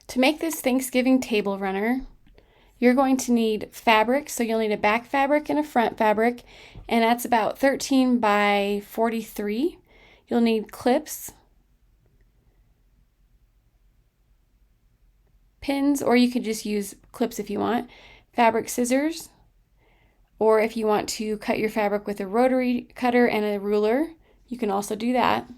To make this Thanksgiving table runner, you're going to need fabric. So you'll need a back fabric and a front fabric, and that's about 13 by 43. You'll need clips, pins, or you could just use clips if you want, fabric scissors, or if you want to cut your fabric with a rotary cutter and a ruler, you can also do that.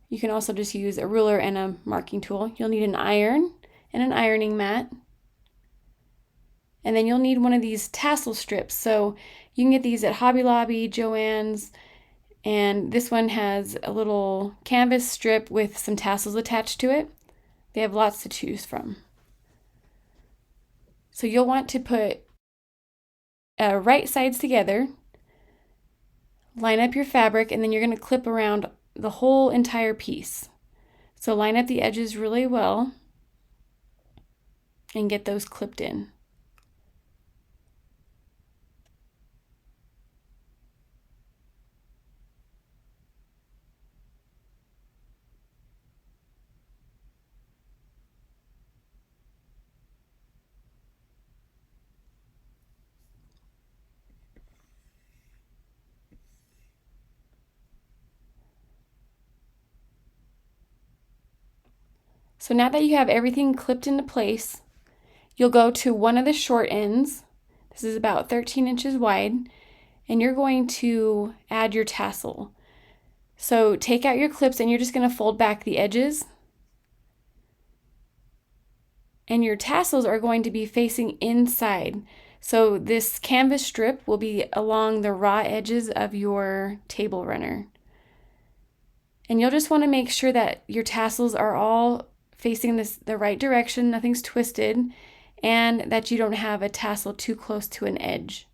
You can also just use a ruler and a marking tool. You'll need an iron and an ironing mat. And then you'll need one of these tassel strips. So you can get these at Hobby Lobby, Joann's, and this one has a little canvas strip with some tassels attached to it. They have lots to choose from. So you'll want to put right sides together, line up your fabric, and then you're going to clip around the whole entire piece. So line up the edges really well and get those clipped in. So now that you have everything clipped into place, you'll go to one of the short ends. This is about 13 inches wide, and you're going to add your tassel. So take out your clips and you're just going to fold back the edges. And your tassels are going to be facing inside. So this canvas strip will be along the raw edges of your table runner. And you'll just want to make sure that your tassels are all facing the right direction, nothing's twisted, and that you don't have a tassel too close to an edge.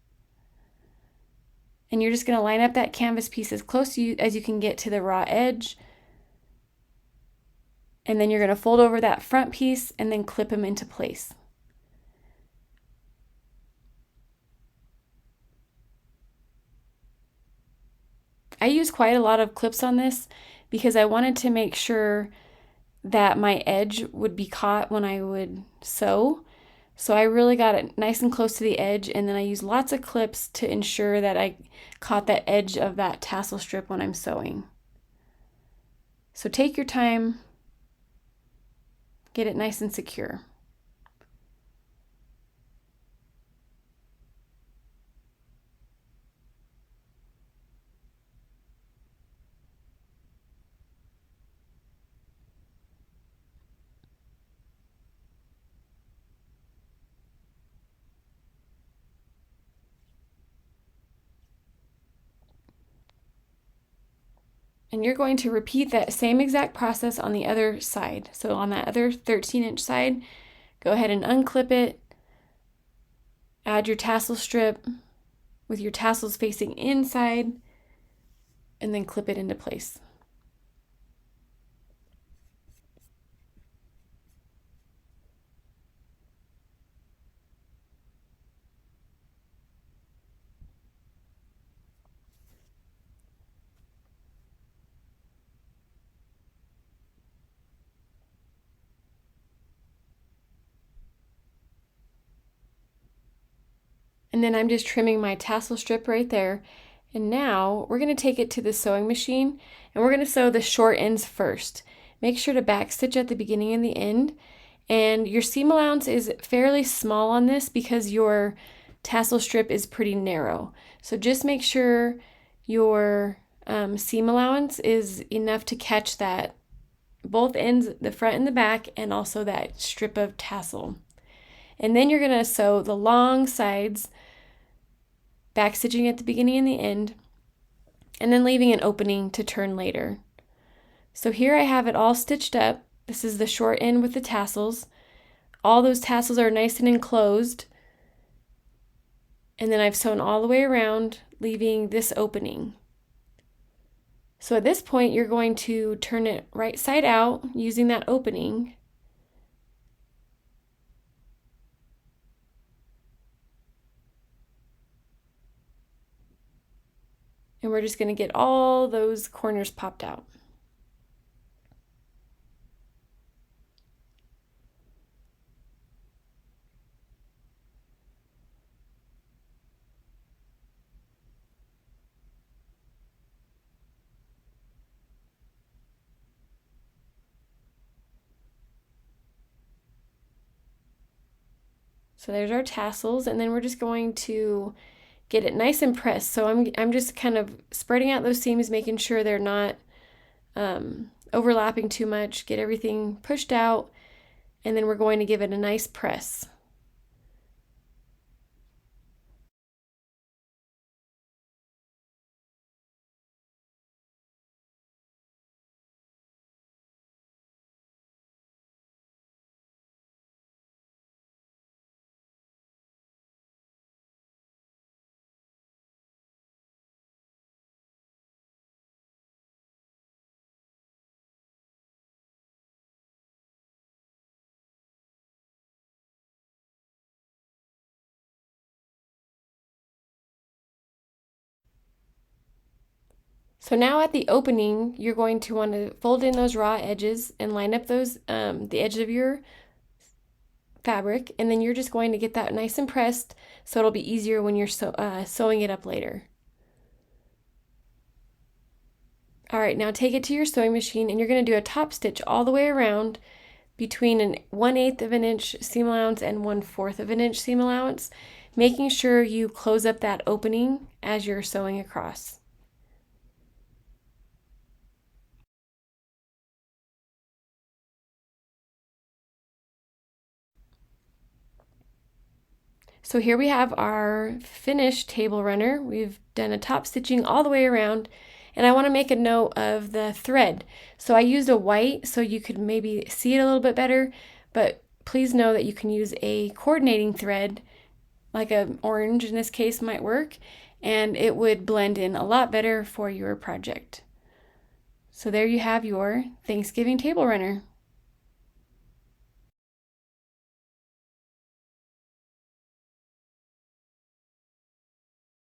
And you're just going to line up that canvas piece as close to you as you can get to the raw edge. And then you're going to fold over that front piece and then clip them into place. I use quite a lot of clips on this because I wanted to make sure that my edge would be caught when I would sew. So I really got it nice and close to the edge, and then I used lots of clips to ensure that I caught that edge of that tassel strip when I'm sewing. So take your time, get it nice and secure. And you're going to repeat that same exact process on the other side. So on that other 13-inch side, go ahead and unclip it, add your tassel strip with your tassels facing inside, and then clip it into place. And then I'm just trimming my tassel strip right there. And now we're going to take it to the sewing machine and we're going to sew the short ends first. Make sure to back stitch at the beginning and the end. And your seam allowance is fairly small on this because your tassel strip is pretty narrow. So just make sure your seam allowance is enough to catch that both ends, the front and the back, and also that strip of tassel. And then you're going to sew the long sides, back stitching at the beginning and the end, and then leaving an opening to turn later. So here I have it all stitched up. This is the short end with the tassels. All those tassels are nice and enclosed. And then I've sewn all the way around, leaving this opening. So at this point, you're going to turn it right side out using that opening. And we're just going to get all those corners popped out. So there's our tassels, and then we're just going to get it nice and pressed. So I'm just kind of spreading out those seams, making sure they're not overlapping too much. Get everything pushed out, and then we're going to give it a nice press. So now at the opening, you're going to want to fold in those raw edges and line up those the edge of your fabric, and then you're just going to get that nice and pressed so it'll be easier when you're sewing it up later. All right, now take it to your sewing machine and you're going to do a top stitch all the way around between an 1/8 of an inch seam allowance and 1/4 of an inch seam allowance, making sure you close up that opening as you're sewing across. So here we have our finished table runner. We've done a top stitching all the way around, and I want to make a note of the thread. So I used a white so you could maybe see it a little bit better, but please know that you can use a coordinating thread, like an orange in this case might work, and it would blend in a lot better for your project. So there you have your Thanksgiving table runner.